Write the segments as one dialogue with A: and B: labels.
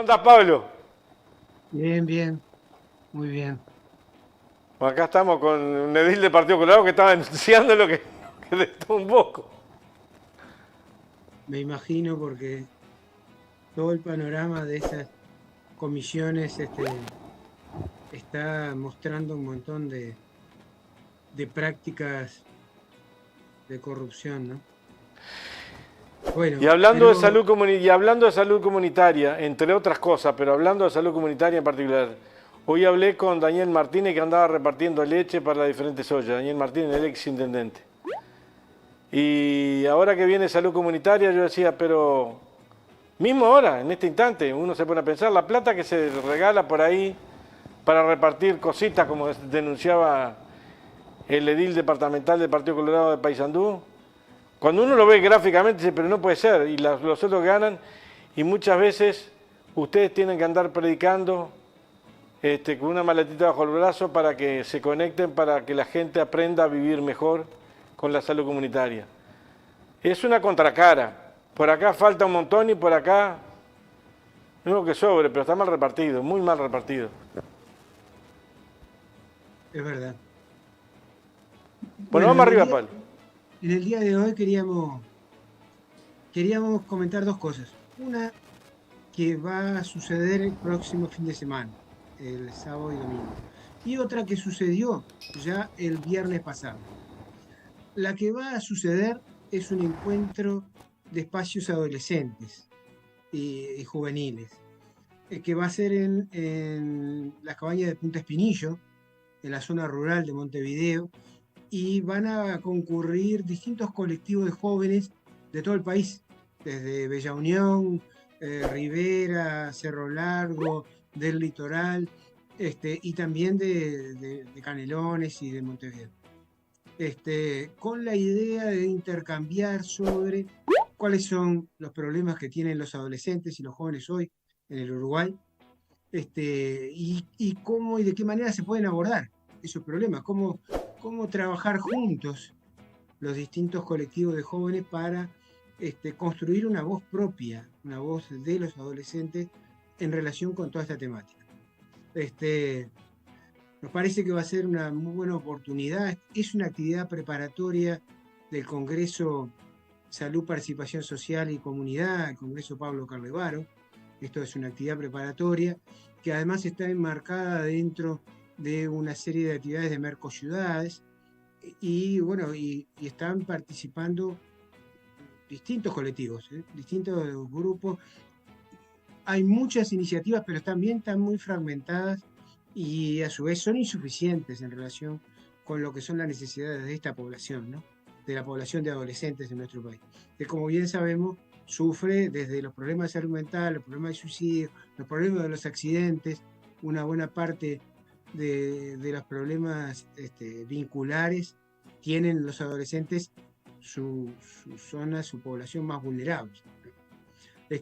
A: ¿Cómo andás, Pablo?
B: Bien, bien, muy bien.
A: Bueno, acá estamos con un edil de Partido Colorado que estaba denunciando lo que de todo un poco.
B: Me imagino porque todo el panorama de esas comisiones está mostrando un montón de prácticas de corrupción, ¿no?
A: Y
B: Bueno,
A: hablando de
B: pero
A: y hablando de salud comunitaria, entre otras cosas, pero hablando de salud comunitaria en particular, hoy hablé con Daniel Martínez que andaba repartiendo leche para las diferentes ollas. Daniel Martínez, el ex intendente. Y ahora que viene salud comunitaria, yo decía, pero mismo ahora, en este instante, uno se pone a pensar, la plata que se regala por ahí para repartir cositas, como denunciaba el edil departamental del Partido Colorado de Paysandú, cuando uno lo ve gráficamente dice, pero no puede ser, y los otros ganan, y muchas veces ustedes tienen que andar predicando con una maletita bajo el brazo para que se conecten, para que la gente aprenda a vivir mejor con la salud comunitaria. Es una contracara. Por acá falta un montón y por acá, no digo que sobre, pero está mal repartido, muy mal repartido.
B: es verdad.
A: Bueno,
B: Bueno,
A: vamos arriba, Pablo.
B: en el día de hoy queríamos comentar dos cosas. Una que va a suceder el próximo fin de semana, el sábado y domingo. Y otra que sucedió ya el viernes pasado. La que va a suceder es un encuentro de espacios adolescentes y juveniles, que va a ser en las cabañas de Punta Espinillo, en la zona rural de Montevideo, y van a concurrir distintos colectivos de jóvenes de todo el país, desde Bella Unión, Rivera, Cerro Largo, del litoral, y también de Canelones y de Montevideo, con la idea de intercambiar sobre cuáles son los problemas que tienen los adolescentes y los jóvenes hoy en el Uruguay, y cómo y de qué manera se pueden abordar esos problemas, cómo trabajar juntos los distintos colectivos de jóvenes para construir una voz propia, una voz de los adolescentes en relación con toda esta temática. Este, Nos parece que va a ser una muy buena oportunidad. Es una actividad preparatoria del Congreso Salud, Participación Social y Comunidad, el Congreso Pablo Carlevaro. Esto es una actividad preparatoria que además está enmarcada dentro de una serie de actividades de Mercociudades y bueno, y están participando distintos colectivos, distintos grupos. Hay muchas iniciativas, pero también están muy fragmentadas y a su vez son insuficientes en relación con lo que son las necesidades de esta población, ¿no? De la población de adolescentes en nuestro país, que como bien sabemos sufre desde los problemas de salud mental, los problemas de suicidio, los problemas de los accidentes, una buena parte de los problemas vinculares tienen los adolescentes su zona, su población más vulnerable.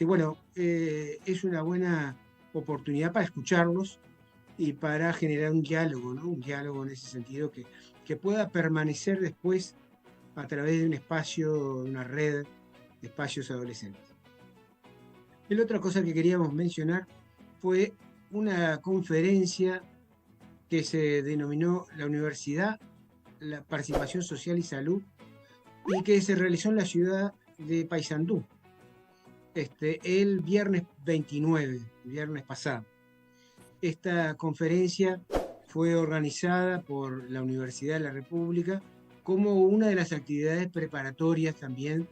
B: Bueno, es una buena oportunidad para escucharlos y para generar un diálogo, ¿no? Un diálogo en ese sentido que pueda permanecer después a través de un espacio, de una red de espacios adolescentes. La otra cosa que queríamos mencionar fue una conferencia que se denominó la Universidad, la Participación Social y Salud, y que se realizó en la ciudad de Paysandú, el viernes 29, el viernes pasado. Esta conferencia fue organizada por la Universidad de la República como una de las actividades preparatorias también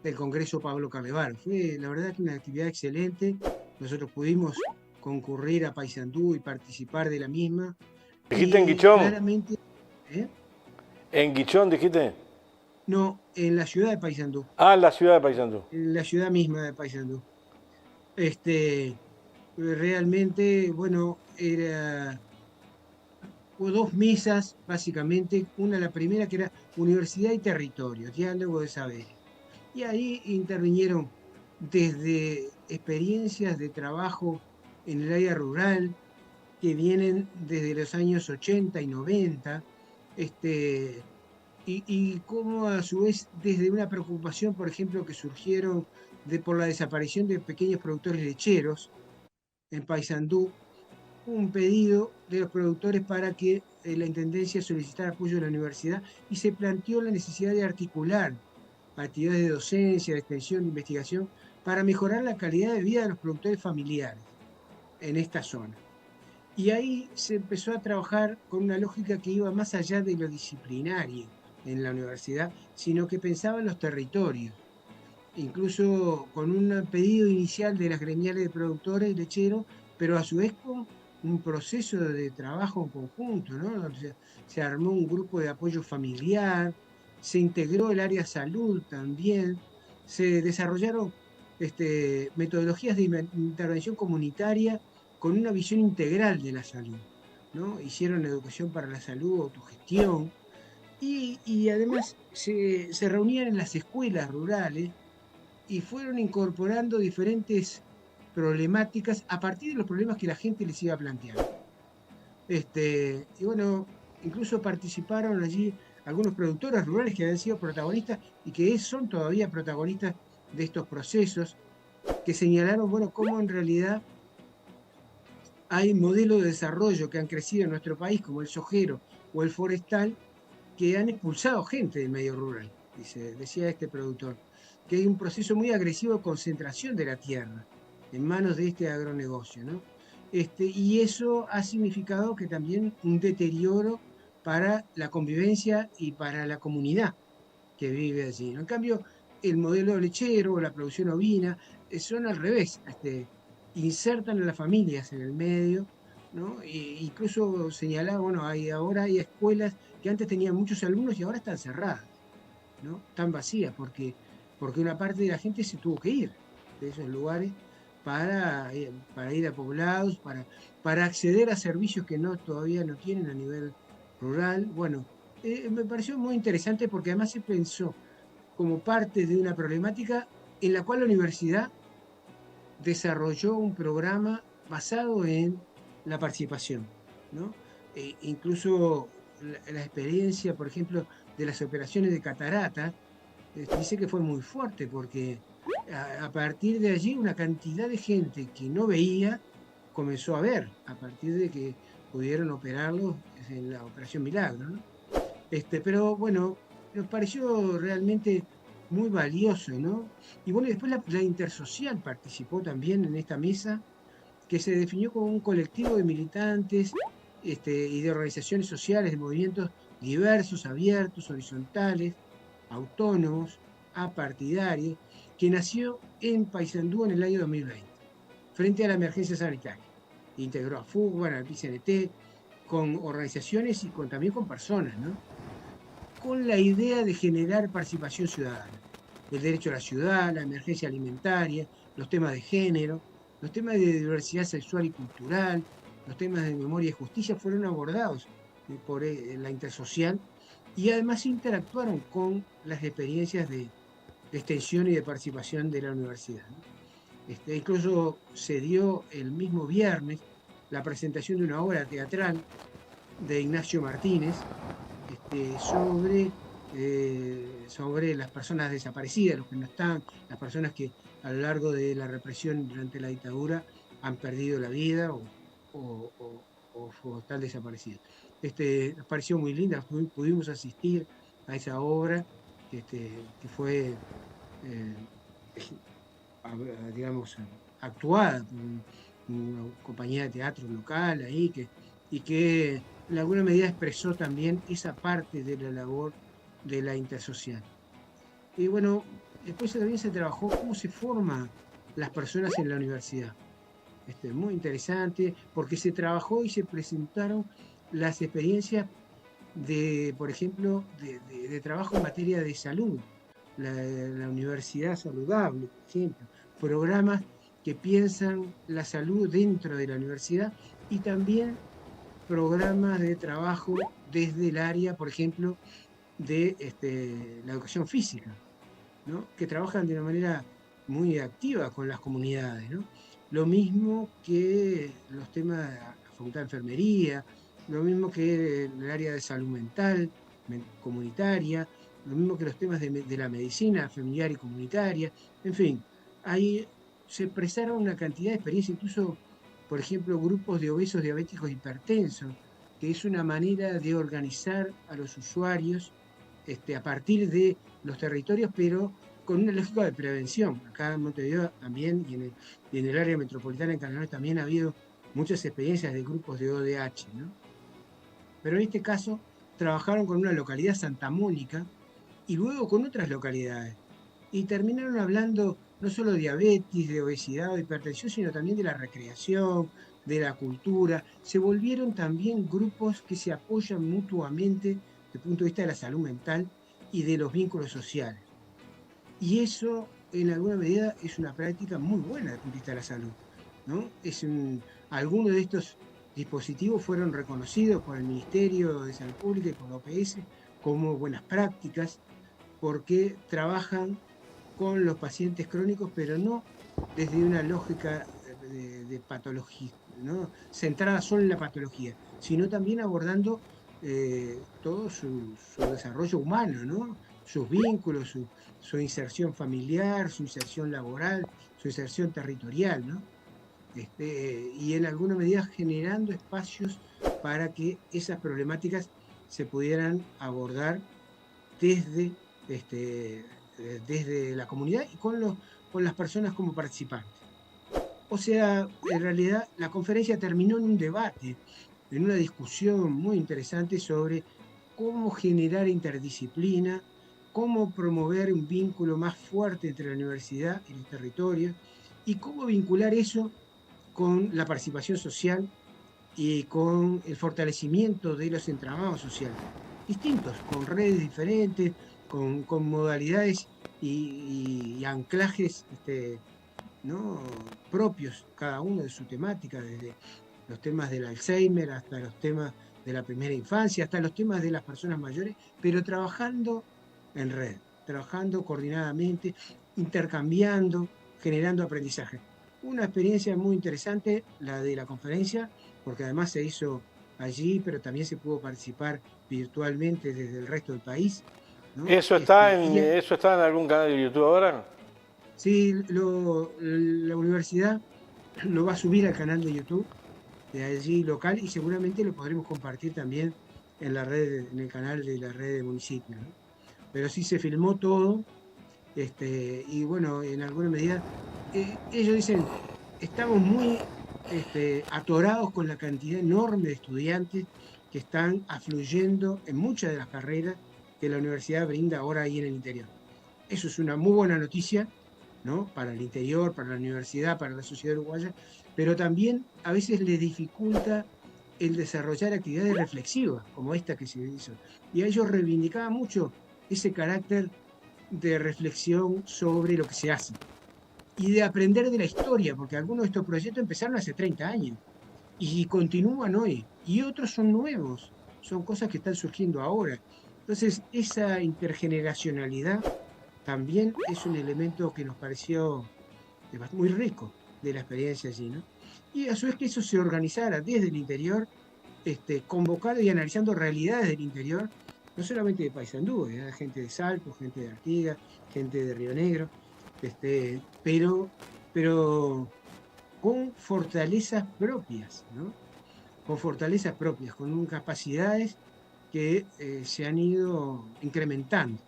B: del Congreso Pablo Carlevaro. Fue la verdad que una actividad excelente. Nosotros pudimos concurrir a Paysandú y participar de la misma.
A: ¿Dijiste en
B: Y
A: Guichón?
B: claramente, ¿eh?
A: ¿En Guichón dijiste?
B: No, en la ciudad de Paysandú,
A: Ah, la ciudad de Paysandú.
B: en la ciudad misma de Paysandú. Realmente, bueno, hubo dos mesas, básicamente. Una, la primera, que era Universidad y Territorio, Diálogo de Saberes. Y ahí intervinieron desde experiencias de trabajo en el área rural, que vienen desde los años 80 y 90, y cómo a su vez desde una preocupación, por ejemplo, que surgieron por la desaparición de pequeños productores lecheros, en Paysandú, un pedido de los productores para que la Intendencia solicitara apoyo de la universidad y se planteó la necesidad de articular actividades de docencia, de extensión, de investigación, para mejorar la calidad de vida de los productores familiares en esta zona. Y ahí se empezó a trabajar con una lógica que iba más allá de lo disciplinario en la universidad, sino que pensaba en los territorios, incluso con un pedido inicial de las gremiales de productores lecheros, pero a su vez con un proceso de trabajo en conjunto, ¿no? O sea, se armó un grupo de apoyo familiar, se integró el área salud también, se desarrollaron metodologías de intervención comunitaria con una visión integral de la salud, ¿no? Hicieron educación para la salud, autogestión, y además se reunían en las escuelas rurales y fueron incorporando diferentes problemáticas a partir de los problemas que la gente les iba planteando. Y bueno, incluso participaron allí algunos productores rurales que habían sido protagonistas y que son todavía protagonistas de estos procesos, que señalaron, bueno, cómo en realidad hay modelos de desarrollo que han crecido en nuestro país, como el sojero o el forestal, que han expulsado gente del medio rural, decía este productor, que hay un proceso muy agresivo de concentración de la tierra en manos de este agronegocio, ¿no? Y eso ha significado que también un deterioro para la convivencia y para la comunidad que vive allí, ¿no? En cambio, el modelo lechero o la producción ovina son al revés, insertan a las familias en el medio, ¿no? Incluso señalaba, bueno, ahora hay escuelas que antes tenían muchos alumnos y ahora están cerradas, ¿no? Están vacías porque una parte de la gente se tuvo que ir de esos lugares para ir a poblados, para acceder a servicios que todavía no tienen a nivel rural. Bueno, me pareció muy interesante porque además se pensó como parte de una problemática en la cual la universidad desarrolló un programa basado en la participación, ¿no? Incluso la experiencia, por ejemplo, de las operaciones de cataratas, dice que fue muy fuerte porque a partir de allí una cantidad de gente que no veía comenzó a ver, a partir de que pudieron operarlos en la Operación Milagro, ¿no? Pero bueno, nos pareció realmente muy valioso, ¿no? Y bueno, y después la Intersocial participó también en esta mesa, que se definió como un colectivo de militantes y de organizaciones sociales, de movimientos diversos, abiertos, horizontales, autónomos, apartidarios, que nació en Paysandú en el año 2020, frente a la emergencia sanitaria. Integró a FUCBAN, al PCNT, con organizaciones y también con personas, ¿no? Con la idea de generar participación ciudadana. El derecho a la ciudad, la emergencia alimentaria, los temas de género, los temas de diversidad sexual y cultural, los temas de memoria y justicia fueron abordados por la Intersocial y además interactuaron con las experiencias de extensión y de participación de la universidad, ¿no? Incluso se dio el mismo viernes la presentación de una obra teatral de Ignacio Martínez, sobre las personas desaparecidas, los que no están, las personas que a lo largo de la represión durante la dictadura han perdido la vida o están desaparecidos. Nos pareció muy linda, pudimos asistir a esa obra que fue, eh, digamos, actuada por una compañía de teatro local ahí, y que en alguna medida expresó también esa parte de la labor de la Intersocial. Y bueno, después también se trabajó cómo se forman las personas en la universidad. Muy interesante, porque se trabajó y se presentaron las experiencias por ejemplo, de trabajo en materia de salud, la universidad saludable, por ejemplo, programas que piensan la salud dentro de la universidad y también programas de trabajo desde el área, por ejemplo, de la educación física, ¿no? Que trabajan de una manera muy activa con las comunidades, ¿no? Lo mismo que los temas de la Facultad de Enfermería, lo mismo que el área de salud mental, comunitaria, lo mismo que los temas de la medicina familiar y comunitaria, en fin, ahí se expresaron una cantidad de experiencias, incluso por ejemplo, grupos de obesos, diabéticos, hipertensos, que es una manera de organizar a los usuarios a partir de los territorios, pero con una lógica de prevención. Acá en Montevideo también y en el área metropolitana en Canelones también ha habido muchas experiencias de grupos de ODH, ¿no? Pero en este caso trabajaron con una localidad, Santa Mónica, y luego con otras localidades. Y terminaron hablando no solo de diabetes, de obesidad o de hipertensión, sino también de la recreación, de la cultura. Se volvieron también grupos que se apoyan mutuamente desde el punto de vista de la salud mental y de los vínculos sociales. Y eso, en alguna medida, es una práctica muy buena desde el punto de vista de la salud, ¿no? Algunos de estos dispositivos fueron reconocidos por el Ministerio de Salud Pública y por la OPS como buenas prácticas, porque trabajan con los pacientes crónicos, pero no desde una lógica de patología, ¿no? Centrada solo en la patología, sino también abordando todo su desarrollo humano, ¿no? Sus vínculos, su inserción familiar, su inserción laboral, su inserción territorial, ¿no? Y en alguna medida generando espacios para que esas problemáticas se pudieran abordar desde, desde la comunidad y con las personas como participantes. O sea, en realidad la conferencia terminó en un debate, en una discusión muy interesante sobre cómo generar interdisciplina, cómo promover un vínculo más fuerte entre la universidad y los territorios y cómo vincular eso con la participación social y con el fortalecimiento de los entramados sociales distintos, con redes diferentes, con modalidades y anclajes ¿no? propios, cada uno de su temática, desde los temas del Alzheimer hasta los temas de la primera infancia, hasta los temas de las personas mayores, pero trabajando en red, trabajando coordinadamente, intercambiando, generando aprendizaje. Una experiencia muy interesante, la de la conferencia, porque además se hizo allí, pero también se pudo participar virtualmente desde el resto del país, ¿no?
A: ¿Eso eso está en algún canal de YouTube ahora?
B: Sí, la universidad lo va a subir al canal de YouTube de allí local y seguramente lo podremos compartir también en la red, en el canal de la red de municipios, ¿no? Pero sí se filmó todo, y bueno, en alguna medida, ellos dicen, estamos muy atorados con la cantidad enorme de estudiantes que están afluyendo en muchas de las carreras que la universidad brinda ahora ahí en el interior. Eso es una muy buena noticia, ¿no? Para el interior, para la universidad, para la sociedad uruguaya, pero también a veces le dificulta el desarrollar actividades reflexivas, como esta que se hizo. Y a ellos reivindicaban mucho ese carácter de reflexión sobre lo que se hace y de aprender de la historia, porque algunos de estos proyectos empezaron hace 30 años y continúan hoy, y otros son nuevos, son cosas que están surgiendo ahora. Entonces, esa intergeneracionalidad también es un elemento que nos pareció muy rico de la experiencia allí, ¿no? Y a su vez que eso se organizara desde el interior, convocando y analizando realidades del interior, no solamente de Paysandú, gente de Salto, gente de Artigas, gente de Río Negro, pero con fortalezas propias, ¿no? Con fortalezas propias, con capacidades que se han ido incrementando.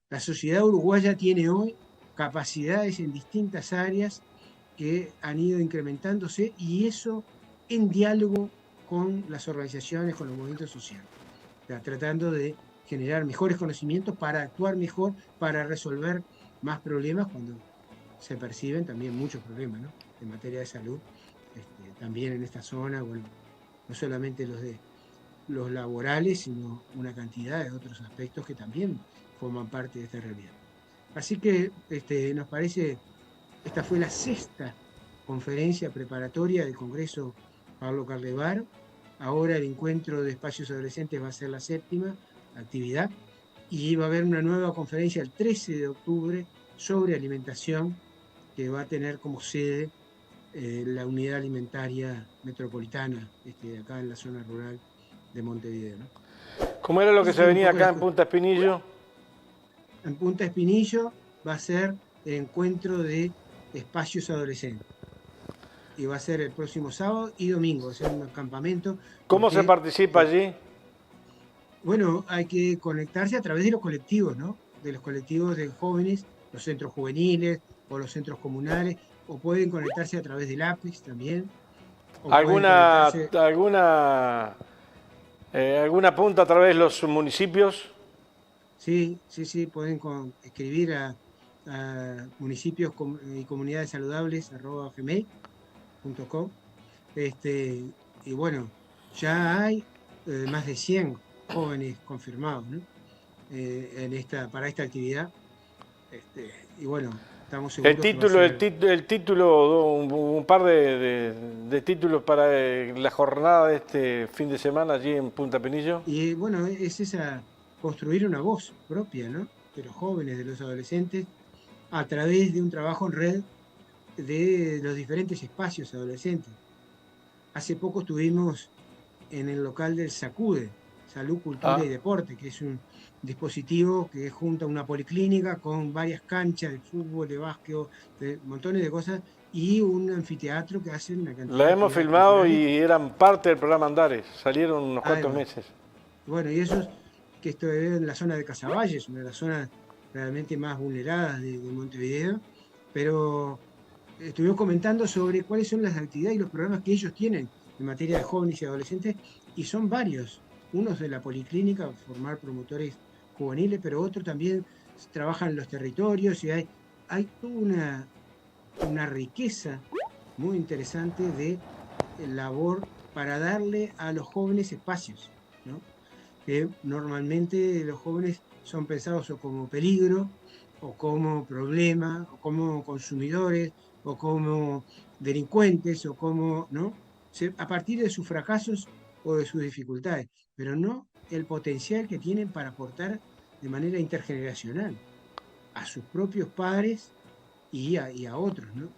B: La sociedad uruguaya tiene hoy capacidades en distintas áreas que han ido incrementándose y eso en diálogo con las organizaciones, con los movimientos sociales, o sea, tratando de generar mejores conocimientos para actuar mejor, para resolver más problemas cuando se perciben también muchos problemas, ¿no? En materia de salud, también en esta zona, bueno, no solamente los laborales, sino una cantidad de otros aspectos que también forman parte de esta realidad. Así que nos parece, esta fue la sexta conferencia preparatoria del Congreso Pablo Carlevaro. Ahora el encuentro de espacios adolescentes va a ser la séptima actividad y va a haber una nueva conferencia el 13 de octubre sobre alimentación que va a tener como sede la unidad alimentaria metropolitana acá en la zona rural de Montevideo, ¿no?
A: ¿Cómo era lo que se venía acá en Punta Espinillo?
B: En Punta Espinillo va a ser el encuentro de espacios adolescentes. y va a ser el próximo sábado y domingo, va a ser un campamento.
A: ¿Cómo se
B: Porque,
A: participa allí?
B: bueno, hay que conectarse a través de los colectivos, ¿no? De los colectivos de jóvenes, los centros juveniles o los centros comunales, o pueden conectarse a través del APEX también, o pueden
A: ¿Alguna,
B: conectarse.
A: alguna, alguna punta a través de los municipios?
B: Sí, sí, sí, pueden escribir a municipios y comunidades saludables @gmail.com. Y bueno, ya hay más de 100 jóvenes confirmados, ¿no? Para esta actividad. Y bueno, estamos
A: El
B: seguros que va a
A: título,
B: ser.
A: el título, un par de títulos para la jornada de este fin de semana allí en Punta Penillo.
B: Y bueno, es esa, construir una voz propia, ¿no? De los jóvenes, de los adolescentes, a través de un trabajo en red de los diferentes espacios adolescentes. Hace poco estuvimos en el local del SACUDE, Salud, Cultura
A: Ah,
B: y Deporte, que es un dispositivo que junta una policlínica con varias canchas de fútbol, de básquet, de montones de cosas, y un anfiteatro que hace una cantidad
A: la
B: de
A: hemos
B: actividades
A: filmado
B: culturales.
A: y eran parte del programa Andares, salieron unos
B: Ahí
A: cuantos
B: va.
A: meses.
B: Bueno, y eso es que esto es en la zona de Casavalles, una de las zonas realmente más vulneradas de Montevideo, pero estuvimos comentando sobre cuáles son las actividades y los programas que ellos tienen en materia de jóvenes y adolescentes, y son varios. Unos de la policlínica, formar promotores juveniles, pero otros también trabajan en los territorios y hay toda una riqueza muy interesante de labor para darle a los jóvenes espacios, ¿no? Que normalmente los jóvenes son pensados o como peligro, o como problema, o como consumidores, o como delincuentes, o como, ¿no? A partir de sus fracasos o de sus dificultades, pero no el potencial que tienen para aportar de manera intergeneracional a sus propios padres y a otros, ¿no?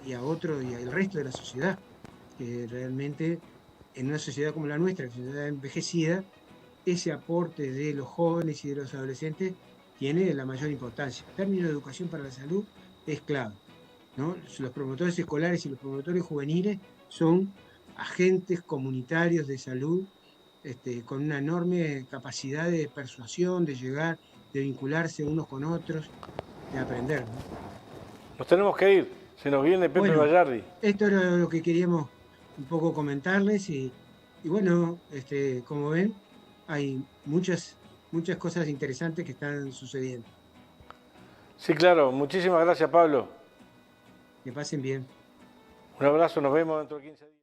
B: Y a otros y al resto de la sociedad, que realmente en una sociedad como la nuestra, sociedad envejecida, ese aporte de los jóvenes y de los adolescentes tiene la mayor importancia. El término de educación para la salud es clave, ¿no? Los promotores escolares y los promotores juveniles son agentes comunitarios de salud, con una enorme capacidad de persuasión, de llegar, de vincularse unos con otros, de aprender, ¿no?
A: Nos tenemos que ir, se nos viene Pepe
B: Bueno,
A: Vallardi.
B: esto era lo que queríamos un poco comentarles y bueno, como ven, hay muchas cosas interesantes que están sucediendo.
A: Sí, claro, muchísimas gracias Pablo.
B: Que pasen bien.
A: Un abrazo, nos vemos dentro de 15 días.